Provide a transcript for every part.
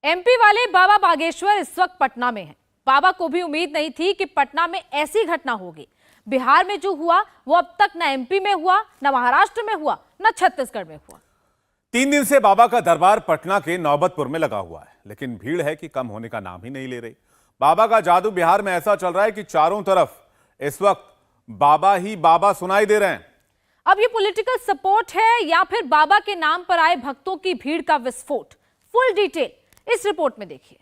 MP वाले बाबा बागेश्वर इस वक्त पटना में हैं। बाबा को भी उम्मीद नहीं थी कि पटना में ऐसी घटना होगी। बिहार में जो हुआ वो अब तक न एमपी में हुआ, न महाराष्ट्र में हुआ, न छत्तीसगढ़ में हुआ। 3 दिन से बाबा का दरबार पटना के नौबतपुर में लगा हुआ है, लेकिन भीड़ है कि कम होने का नाम ही नहीं ले रही। बाबा का जादू बिहार में ऐसा चल रहा है कि चारों तरफ इस वक्त बाबा ही बाबा सुनाई दे रहे हैं। अब ये पॉलिटिकल सपोर्ट है या फिर बाबा के नाम पर आए भक्तों की भीड़ का विस्फोट? फुल डिटेल इस रिपोर्ट में देखिए।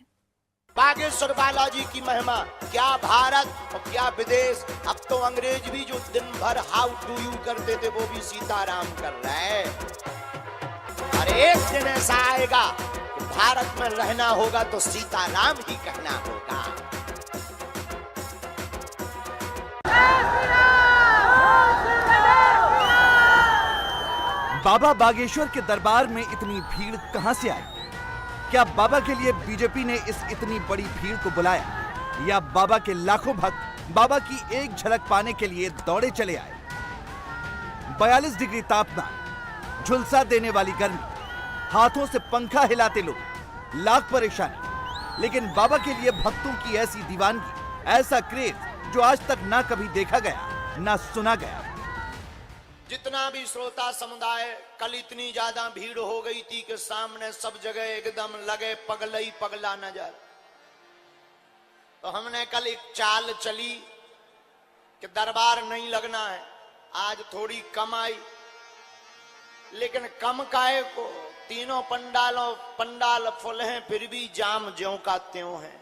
बागेश्वर बालाजी की महिमा, क्या भारत और क्या विदेश। अब तो अंग्रेज भी जो दिन भर हाउ डू यू करते थे वो भी सीताराम कर रहे हैं। और एक दिन ऐसा आएगा कि भारत में रहना होगा तो सीताराम ही कहना होगा। बाबा बागेश्वर के दरबार में इतनी भीड़ कहां से आई? क्या बाबा के लिए बीजेपी ने इस इतनी बड़ी भीड़ को बुलाया, या बाबा के लाखों भक्त बाबा की एक झलक पाने के लिए दौड़े चले आए? 42 डिग्री तापमान, झुलसा देने वाली गर्मी, हाथों से पंखा हिलाते लोग, लाख परेशानी, लेकिन बाबा के लिए भक्तों की ऐसी दीवानगी, ऐसा क्रेज जो आज तक ना कभी देखा गया ना सुना गया। जितना भी श्रोता समुदाय, कल इतनी ज्यादा भीड़ हो गई थी कि सामने सब जगह एकदम लगे पगलई पगला नजर। तो हमने कल एक चाल चली कि दरबार नहीं लगना है। आज थोड़ी कम आई, लेकिन कम काहे को, तीनों पंडाल फुल हैं, फिर भी जाम ज्यों का त्यों है।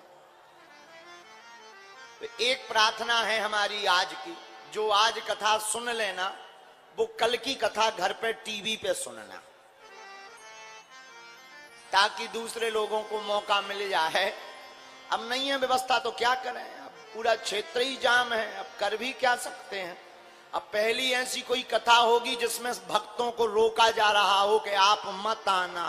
तो एक प्रार्थना है हमारी आज की, जो आज कथा सुन लेना वो कल की कथा घर पे टीवी पे सुनना, ताकि दूसरे लोगों को मौका मिल जाए। अब नहीं है व्यवस्था तो क्या करें, अब पूरा क्षेत्र ही जाम है, अब कर भी क्या सकते हैं। अब पहली ऐसी कोई कथा होगी जिसमें भक्तों को रोका जा रहा हो कि आप मत आना।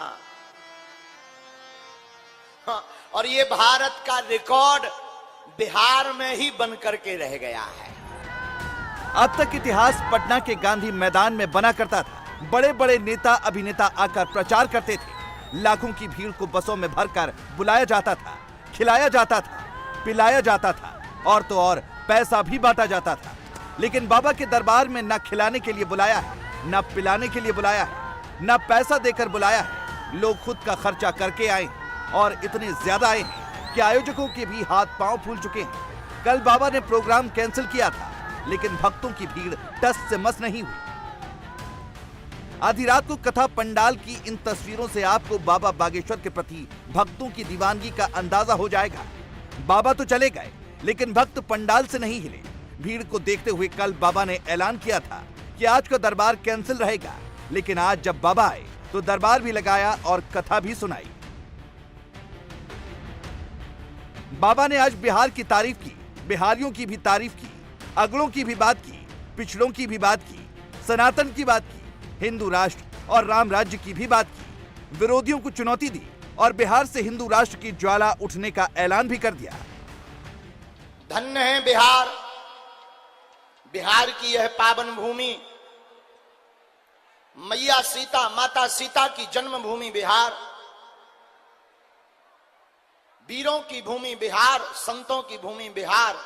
हाँ, और ये भारत का रिकॉर्ड बिहार में ही बन करके रह गया है। अब तक इतिहास पटना के गांधी मैदान में बना करता था। बड़े बड़े नेता अभिनेता आकर प्रचार करते थे। लाखों की भीड़ को बसों में भरकर बुलाया जाता था, खिलाया जाता था, पिलाया जाता था और तो और पैसा भी बांटा जाता था। लेकिन बाबा के दरबार में न खिलाने के लिए बुलाया है, न पिलाने के लिए बुलाया है, न पैसा देकर बुलाया है। लोग खुद का खर्चा करके आए और इतने ज्यादा आए कि आयोजकों के भी हाथ पांव फूल चुके हैं। कल बाबा ने प्रोग्राम कैंसिल किया था, लेकिन भक्तों की भीड़ टस से मस नहीं हुई। आधी रात को कथा पंडाल की इन तस्वीरों से आपको बाबा बागेश्वर के प्रति भक्तों की दीवानगी का अंदाजा हो जाएगा। बाबा तो चले गए, लेकिन भक्त पंडाल से नहीं हिले। भीड़ को देखते हुए कल बाबा ने ऐलान किया था कि आज का दरबार कैंसिल रहेगा, लेकिन आज जब बाबा आए तो दरबार भी लगाया और कथा भी सुनाई। बाबा ने आज बिहार की तारीफ की, बिहारियों की भी तारीफ की, अगड़ों की भी बात की, पिछड़ों की भी बात की, सनातन की बात की, हिंदू राष्ट्र और राम राज्य की भी बात की, विरोधियों को चुनौती दी और बिहार से हिंदू राष्ट्र की ज्वाला उठने का ऐलान भी कर दिया। धन्य है बिहार, बिहार की यह पावन भूमि, मैया सीता, माता सीता की जन्मभूमि बिहार, वीरों की भूमि बिहार, संतों की भूमि बिहार।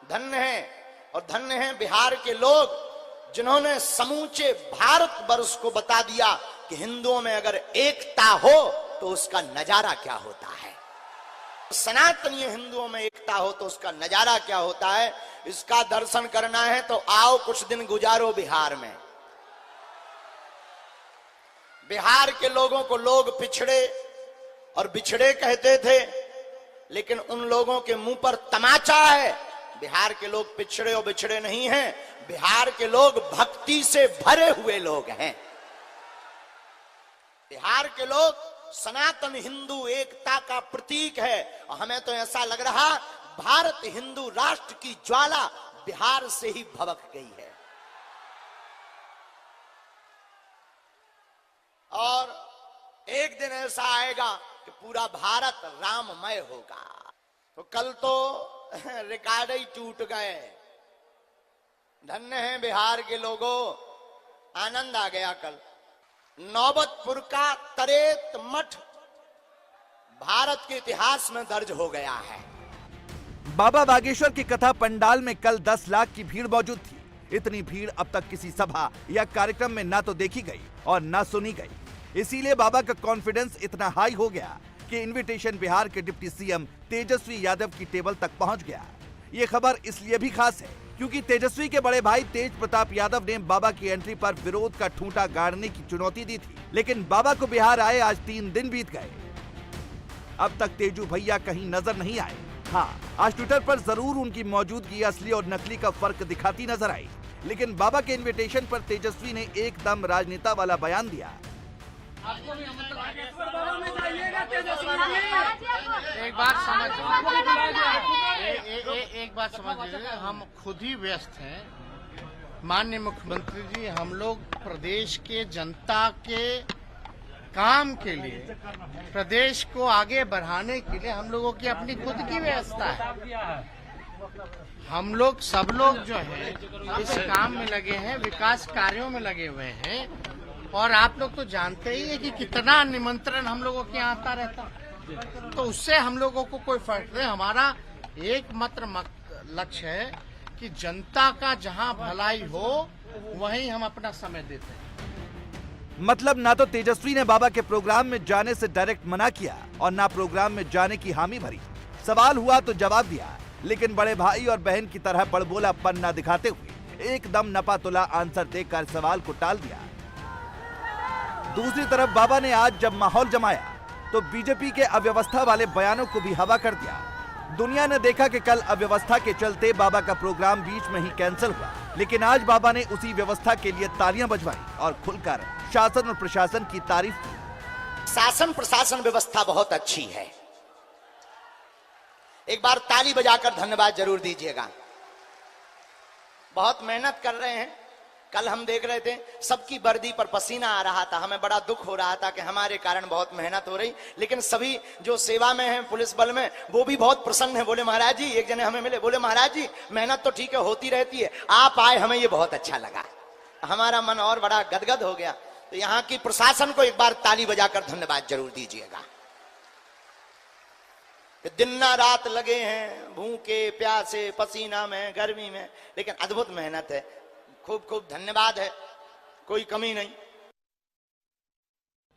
धन्य है, और धन्य है बिहार के लोग जिन्होंने समूचे भारत वर्ष को बता दिया कि हिंदुओं में अगर एकता हो तो उसका नजारा क्या होता है, सनातनीय हिंदुओं में एकता हो तो उसका नजारा क्या होता है। इसका दर्शन करना है तो आओ कुछ दिन गुजारो बिहार में। बिहार के लोगों को लोग पिछड़े और बिछड़े कहते थे, लेकिन उन लोगों के मुंह पर तमाचा है। बिहार के लोग पिछड़े और बिछड़े नहीं हैं, बिहार के लोग भक्ति से भरे हुए लोग हैं। बिहार के लोग सनातन हिंदू एकता का प्रतीक है, और हमें तो ऐसा लग रहा भारत हिंदू राष्ट्र की ज्वाला बिहार से ही भभक गई है। और एक दिन ऐसा आएगा कि पूरा भारत राममय होगा। तो कल तो रिकॉर्ड ही टूट गए। धन्य है बिहार के लोगों, आनंद आ गया कल। नौबतपुर का तरेत मठ भारत के इतिहास में दर्ज हो गया है। बाबा बागेश्वर की कथा पंडाल में कल 10 लाख की भीड़ मौजूद थी। इतनी भीड़ अब तक किसी सभा या कार्यक्रम में ना तो देखी गई और ना सुनी गई। इसीलिए बाबा का कॉन्फिडेंस इतना हाई हो गया कि इनविटेशन बिहार के डिप्टी सीएम तेजस्वी यादव की टेबल तक पहुंच गया। ये खबर इसलिए भी खास है क्योंकि तेजस्वी के बड़े भाई तेज प्रताप यादव ने बाबा की एंट्री पर विरोध का ठूंठा गाड़ने की चुनौती दी थी, लेकिन बाबा को बिहार आए आज 3 दिन बीत गए। अब तक तेजू भैया कहीं नजर नहीं आए। हाँ, आज ट्विटर पर जरूर उनकी मौजूदगी असली और नकली का फर्क दिखाती नजर आई, लेकिन बाबा के इनविटेशन पर तेजस्वी ने एकदम राजनेता वाला बयान दिया। एक बात समझिए, हम खुद ही व्यस्त हैं। माननीय मुख्यमंत्री जी, हम लोग प्रदेश के जनता के काम के लिए, प्रदेश को आगे बढ़ाने के लिए हम लोगों की अपनी खुद की व्यवस्था है। हम लोग सब लोग जो है इस काम में लगे हैं, विकास कार्यों में लगे हुए हैं, और आप लोग तो जानते ही है कि कितना निमंत्रण हम लोगों के यहाँ आता रहता, तो उससे हम लोगों को कोई फर्क नहीं। हमारा एकमात्र लक्ष्य है कि जनता का जहाँ भलाई हो वहीं हम अपना समय देते हैं। मतलब ना तो तेजस्वी ने बाबा के प्रोग्राम में जाने से डायरेक्ट मना किया और ना प्रोग्राम में जाने की हामी भरी। सवाल हुआ तो जवाब दिया, लेकिन बड़े भाई और बहन की तरह बड़बोलापन न दिखाते हुए एकदम नपातुला आंसर देकर सवाल को टाल दिया। दूसरी तरफ बाबा ने आज जब माहौल जमाया तो बीजेपी के अव्यवस्था वाले बयानों को भी हवा कर दिया। दुनिया ने देखा कि कल अव्यवस्था के चलते बाबा का प्रोग्राम बीच में ही कैंसिल हुआ, लेकिन आज बाबा ने उसी व्यवस्था के लिए तालियां बजवाई और खुलकर शासन और प्रशासन की तारीफ की। शासन प्रशासन व्यवस्था बहुत अच्छी है, एक बार ताली बजाकर धन्यवाद जरूर दीजिएगा। बहुत मेहनत कर रहे हैं। कल हम देख रहे थे सबकी वर्दी पर पसीना आ रहा था, हमें बड़ा दुख हो रहा था कि हमारे कारण बहुत मेहनत हो रही, लेकिन सभी जो सेवा में हैं पुलिस बल में वो भी बहुत प्रसन्न है। बोले महाराज जी, एक जने हमें मिले, बोले महाराज जी मेहनत तो ठीक है होती रहती है, आप आए हमें ये बहुत अच्छा लगा, हमारा मन और बड़ा गदगद हो गया। तो यहाँ की प्रशासन को एक बार ताली बजाकर धन्यवाद जरूर दीजिएगा। दिन ना रात लगे हैं, भूखे प्यासे पसीना में गर्मी में, लेकिन अद्भुत मेहनत है। खूब खूब धन्यवाद है, कोई कमी नहीं।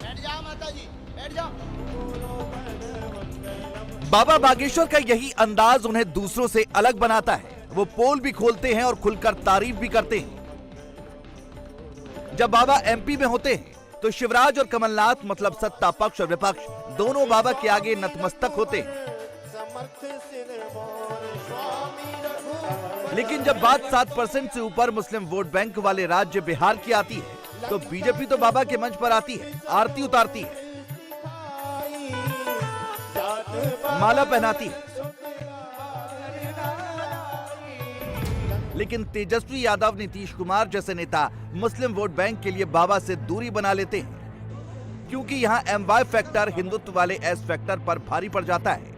बैठ जाओ माता जी, बैठ जाओ। बाबा बागेश्वर का यही अंदाज उन्हें दूसरों से अलग बनाता है। वो पोल भी खोलते हैं और खुलकर तारीफ भी करते हैं। जब बाबा एमपी में होते हैं तो शिवराज और कमलनाथ मतलब सत्ता पक्ष और विपक्ष दोनों बाबा के आगे नतमस्तक होते हैं। लेकिन जब बात 7% से ऊपर मुस्लिम वोट बैंक वाले राज्य बिहार की आती है तो बीजेपी तो बाबा के मंच पर आती है, आरती उतारती है, माला पहनाती है। लेकिन तेजस्वी यादव, नीतीश कुमार जैसे नेता मुस्लिम वोट बैंक के लिए बाबा से दूरी बना लेते हैं, क्योंकि यहाँ MY फैक्टर हिंदुत्व वाले S फैक्टर पर भारी पड़ जाता है।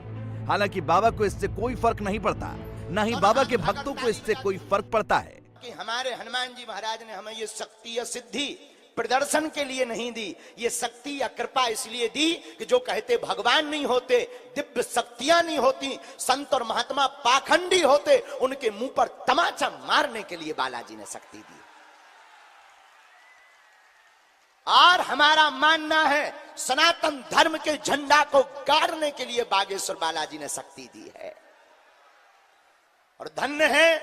हालांकि बाबा को इससे कोई फर्क नहीं पड़ता, न ही बाबा के भक्तों को इससे कोई फर्क पड़ता है। कि हमारे हनुमान जी महाराज ने हमें ये शक्ति या सिद्धि प्रदर्शन के लिए नहीं दी, ये शक्ति या कृपा इसलिए दी कि जो कहते भगवान नहीं होते, दिव्य शक्तियां नहीं होती, संत और महात्मा पाखंडी होते, उनके मुंह पर तमाचा मारने के लिए बालाजी ने शक्ति दी। और हमारा मानना है सनातन धर्म के झंडा को गाड़ने के लिए बागेश्वर बालाजी ने शक्ति दी है। और धन्य है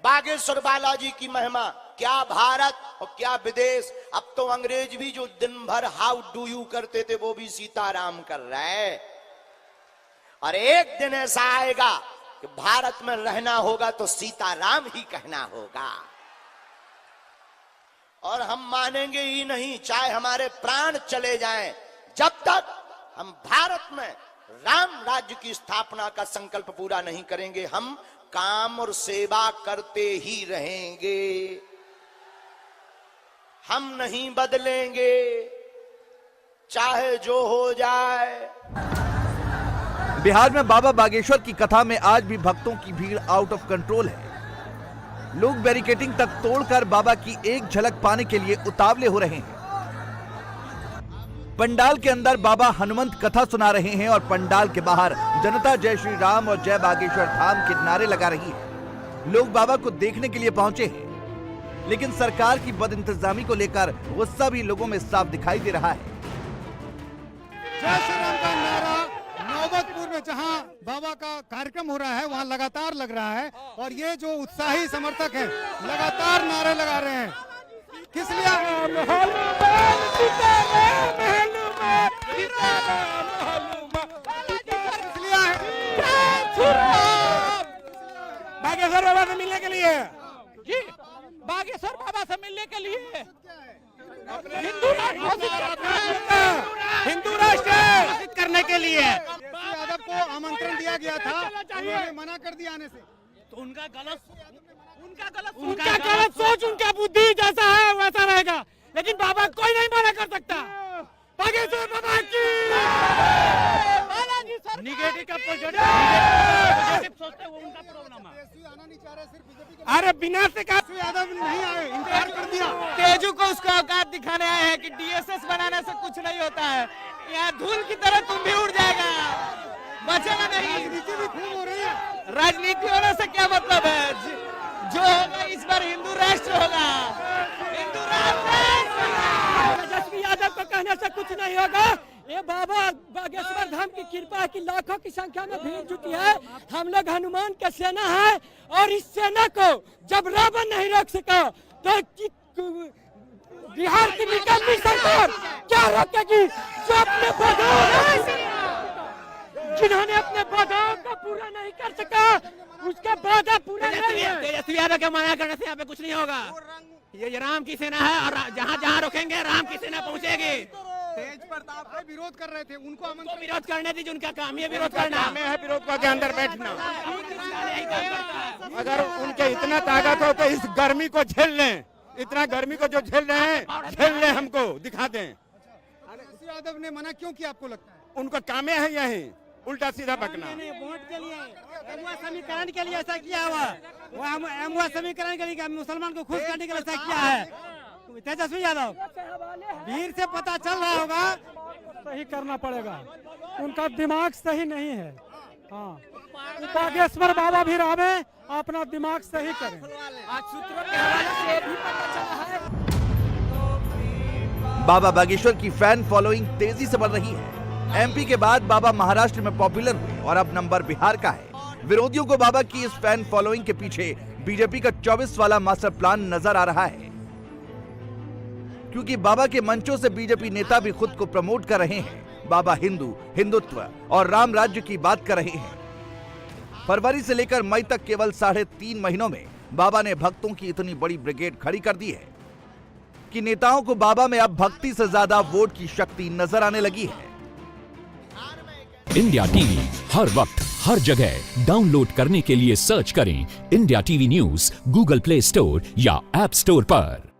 बागेश्वर बालाजी की महिमा। क्या भारत और क्या विदेश, अब तो अंग्रेज भी जो दिन भर हाउ डू यू करते थे वो भी सीताराम कर रहे। और एक दिन ऐसा आएगा कि भारत में रहना होगा तो सीताराम ही कहना होगा। और हम मानेंगे ही नहीं, चाहे हमारे प्राण चले जाएं, जब तक हम भारत में राम राज्य की स्थापना का संकल्प पूरा नहीं करेंगे, हम काम और सेवा करते ही रहेंगे। हम नहीं बदलेंगे, चाहे जो हो जाए। बिहार में बाबा बागेश्वर की कथा में आज भी भक्तों की भीड़ आउट ऑफ कंट्रोल है। लोग बैरिकेडिंग तक तोड़कर बाबा की एक झलक पाने के लिए उतावले हो रहे हैं। पंडाल के अंदर बाबा हनुमंत कथा सुना रहे हैं और पंडाल के बाहर जनता जय श्री राम और जय बागेश्वर धाम के नारे लगा रही है। लोग बाबा को देखने के लिए पहुंचे हैं, लेकिन सरकार की बदइंतजामी को लेकर गुस्सा भी लोगों में साफ दिखाई दे रहा है। जय श्री राम का नारा नौबतपुर में जहां बाबा का कार्यक्रम हो रहा है वहां लगातार लग रहा है और ये जो उत्साही समर्थक हैं लगातार नारे लगा रहे हैं। किस लिए? बागेश्वर बाबा से मिलने के लिए जी, बागेश्वर बाबा से मिलने के लिए हिंदू राष्ट्र घोषित करने के लिए यादव को आमंत्रण दिया गया था, उन्होंने मना कर दिया आने से। तो उनका गलत सोच, उनका बुद्धि जैसा है वैसा रहेगा, लेकिन बाबा कोई नहीं मना कर सकता। बागेश्वर बाबा की निगेटिव का पॉजिटिव सोचते हैं, वो उनका प्रॉब्लम है। अरे बिना से कहा यादव नहीं आए, इनकार कर दिया। तेजू को उसका औकात दिखाने आए हैं कि डीएसएस बनाने से कुछ नहीं होता है, यहाँ धूल की तरह तुम भी उड़ जाएगा, बचेगा नहीं। राजनीति भी खूब हो रही है। राजनीति होने से क्या मतलब है? जो होगा इस बार हिंदू राष्ट्र होगा, हिंदू राष्ट्र। तेजस्वी यादव को कहने से कुछ नहीं होगा। ये बाबा बागेश्वर धाम की कृपा है कि लाखों की संख्या में भीड़ जुटी है। हम लोग हनुमान के सेना है और इस सेना को जब रावण नहीं रोक सका तो बिहार की निकम्मी सरकार क्या रोकेगी? जो अपने जिन्होंने अपने वादाओं को पूरा नहीं कर सका, उसका वादा पूरा नहीं है। तेजस्वी यादव के मना करने से यहाँ पे कुछ नहीं होगा। ये राम की सेना है और जहाँ जहाँ रोकेंगे राम की सेना पहुँचेगी। तेज प्रताप का विरोध कर रहे थे, उनको उनको विरोध करने दीजिए, उनका काम ही है विरोध करना। है विरोध के अंदर बैठना। अगर उनके इतना ताकत हो तो इस गर्मी को झेल लें, इतना गर्मी को जो झेल रहे हैं झेल लें, हमको दिखा दें। यादव ने मना क्यों किया आपको लगता है? उनका काम है यही उल्टा सीधा बकना। वोट के लिए एमुआ समीकरण के लिए ऐसा किया हुआ, वो एमुआ समीकरण के लिए मुसलमान को खुश करने के लिए ऐसा किया है तेजस्वी यादव। भीड़ से पता चल रहा होगा, सही करना पड़ेगा, उनका दिमाग सही नहीं है। हाँ, बागेश्वर बाबा भी रावे, अपना दिमाग सही करें। आज सूत्रों के हवाले से भी पता चला है। बाबा बागेश्वर की फैन फॉलोइंग तेजी से बढ़ रही है। एमपी के बाद बाबा महाराष्ट्र में पॉपुलर हुए और अब नंबर बिहार का है। विरोधियों को बाबा की इस फैन फॉलोइंग के पीछे बीजेपी का 24 वाला मास्टर प्लान नजर आ रहा है, क्योंकि बाबा के मंचों से बीजेपी नेता भी खुद को प्रमोट कर रहे हैं। बाबा हिंदुत्व और राम राज्य की बात कर रहे हैं। फरवरी से लेकर मई तक केवल 3.5 महीनों में बाबा ने भक्तों की इतनी बड़ी ब्रिगेड खड़ी कर दी है कि नेताओं को बाबा में अब भक्ति से ज्यादा वोट की शक्ति नजर आने लगी है। इंडिया टीवी हर वक्त हर जगह डाउनलोड करने के लिए सर्च करें India TV news Google play store या ऐप स्टोर पर।